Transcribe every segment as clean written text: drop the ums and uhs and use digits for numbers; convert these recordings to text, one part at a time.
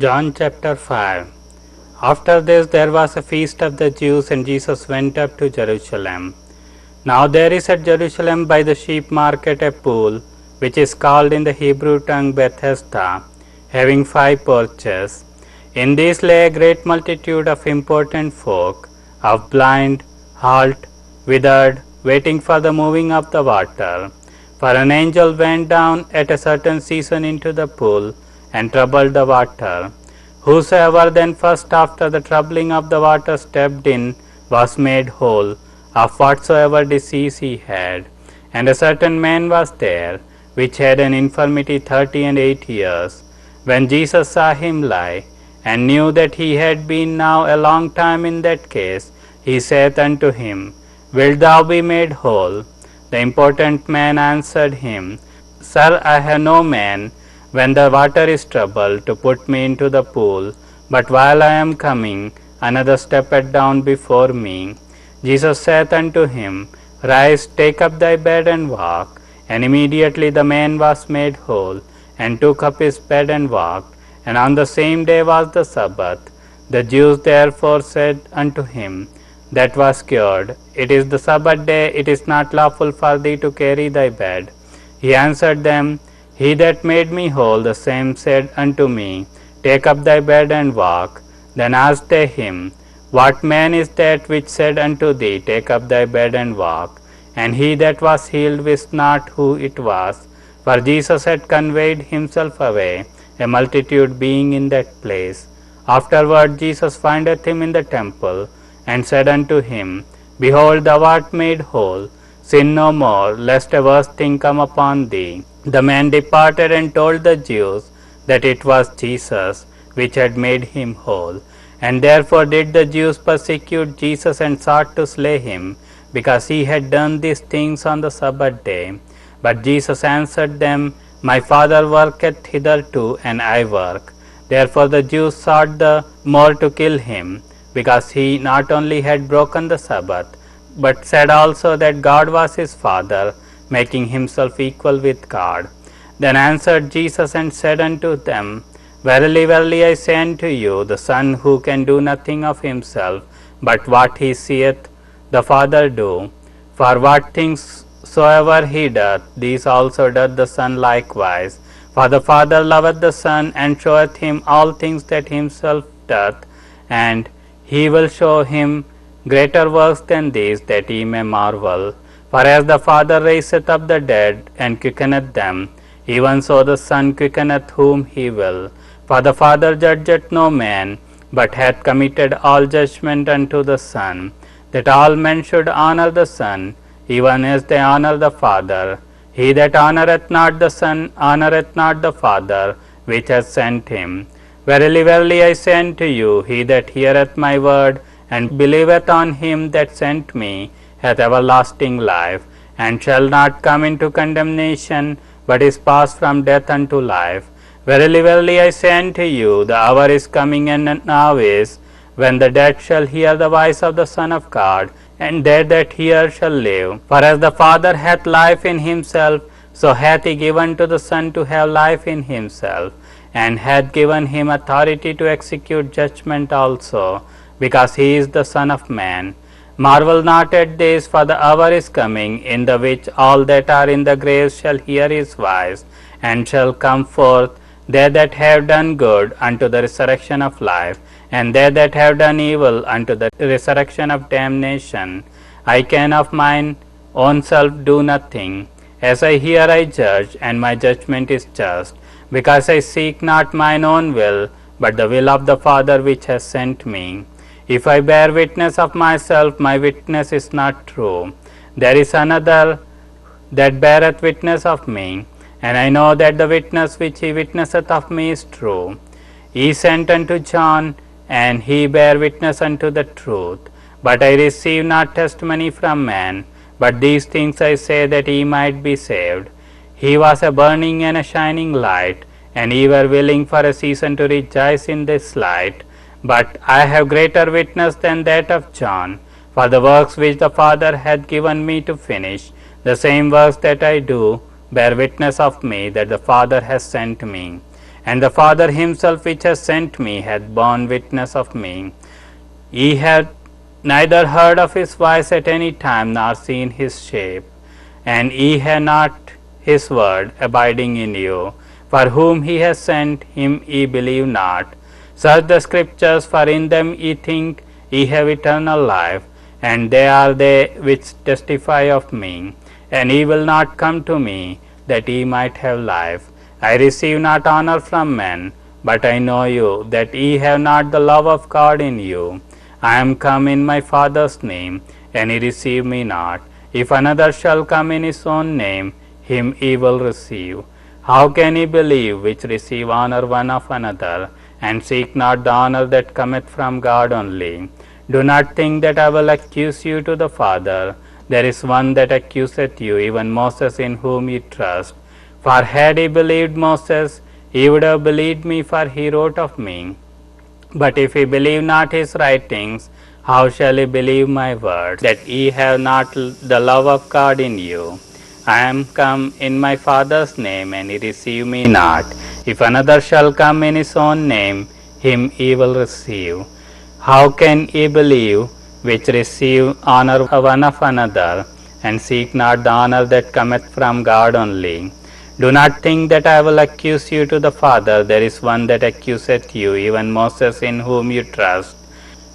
John chapter 5. After this there was a feast of the Jews, and Jesus went up to Jerusalem. Now there is at Jerusalem by the sheep market a pool, which is called in the Hebrew tongue Bethesda, having 5 porches. In these lay a great multitude of important folk, of blind, halt, withered, waiting for the moving of the water. For an angel went down at a certain season into the pool, and troubled the water. Whosoever then first after the troubling of the water stepped in was made whole of whatsoever disease he had. And a certain man was there, which had an infirmity 38 years. When Jesus saw him lie, and knew that he had been now a long time in that case, he saith unto him, Wilt thou be made whole? The important man answered him, Sir, I have no man, when the water is troubled, to put me into the pool, but while I am coming, another steppeth down before me. Jesus saith unto him, Rise, take up thy bed and walk. And immediately the man was made whole, and took up his bed and walked. And on the same day was the Sabbath. The Jews therefore said unto him that was cured, It is the Sabbath day, it is not lawful for thee to carry thy bed. He answered them, He that made me whole, the same said unto me, Take up thy bed and walk. Then asked they him, What man is that which said unto thee, Take up thy bed and walk? And he that was healed wist not who it was, for Jesus had conveyed himself away, a multitude being in that place. Afterward Jesus findeth him in the temple, and said unto him, Behold, thou art made whole, sin no more, lest a worse thing come upon thee. The man departed and told the Jews that it was Jesus which had made him whole. And therefore did the Jews persecute Jesus and sought to slay him, because he had done these things on the Sabbath day. But Jesus answered them, My Father worketh hitherto, and I work. Therefore the Jews sought the more to kill him, because he not only had broken the Sabbath, but said also that God was his Father, making himself equal with God. Then answered Jesus and said unto them, Verily, verily, I say unto you, the Son who can do nothing of himself, but what he seeth the Father do. For what things soever he doth, these also doth the Son likewise. For the Father loveth the Son, and showeth him all things that himself doth, and he will show him greater works than these, that ye may marvel. For as the Father raiseth up the dead, and quickeneth them, even so the Son quickeneth whom he will. For the Father judgeth no man, but hath committed all judgment unto the Son, that all men should honor the Son, even as they honor the Father. He that honoureth not the Son honoureth not the Father which hath sent him. Verily, verily, I say unto you, he that heareth my word, and believeth on him that sent me, hath everlasting life, and shall not come into condemnation, but is passed from death unto life. Verily, verily, I say unto you, the hour is coming, and now is, when the dead shall hear the voice of the Son of God, and they that hear shall live. For as the Father hath life in himself, so hath he given to the Son to have life in himself, and hath given him authority to execute judgment also, because he is the Son of Man. Marvel not at this, for the hour is coming, in the which all that are in the graves shall hear his voice, and shall come forth, they that have done good unto the resurrection of life, and they that have done evil unto the resurrection of damnation. I can of mine own self do nothing. As I hear I judge, and my judgment is just, because I seek not mine own will, but the will of the Father which has sent me. If I bear witness of myself, my witness is not true. There is another that beareth witness of me, and I know that the witness which he witnesseth of me is true. He sent unto John, and he bare witness unto the truth. But I receive not testimony from man, but these things I say that ye might be saved. He was a burning and a shining light, and ye were willing for a season to rejoice in this light. But I have greater witness than that of John, for the works which the Father hath given me to finish, the same works that I do, bear witness of me that the Father has sent me. And the Father himself which has sent me hath borne witness of me. Ye have neither heard of his voice at any time, nor seen his shape, and ye have not his word abiding in you. For whom he has sent, him ye believe not. Search the Scriptures, for in them ye think ye have eternal life, and they are they which testify of me. And ye will not come to me, that ye might have life. I receive not honor from men, but I know you, that ye have not the love of God in you. I am come in my Father's name, and ye receive me not. If another shall come in his own name, him ye will receive. How can ye believe which receive honor one of another, and seek not the honor that cometh from God only? Do not think that I will accuse you to the Father. There is one that accuseth you, even Moses, in whom ye trust. For had ye believed Moses, ye would have believed me, for he wrote of me. But if ye believe not his writings, how shall ye believe my words? That ye have not the love of God in you. I am come in my Father's name, and ye receive me not. If another shall come in his own name, him ye will receive. How can ye believe which receive honor one of another, and seek not the honor that cometh from God only? Do not think that I will accuse you to the Father. There is one that accuseth you, even Moses, in whom you trust.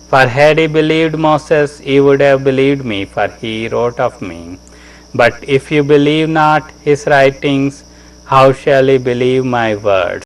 For had ye believed Moses, ye would have believed me, for he wrote of me. But if you believe not his writings, how shall ye believe my words?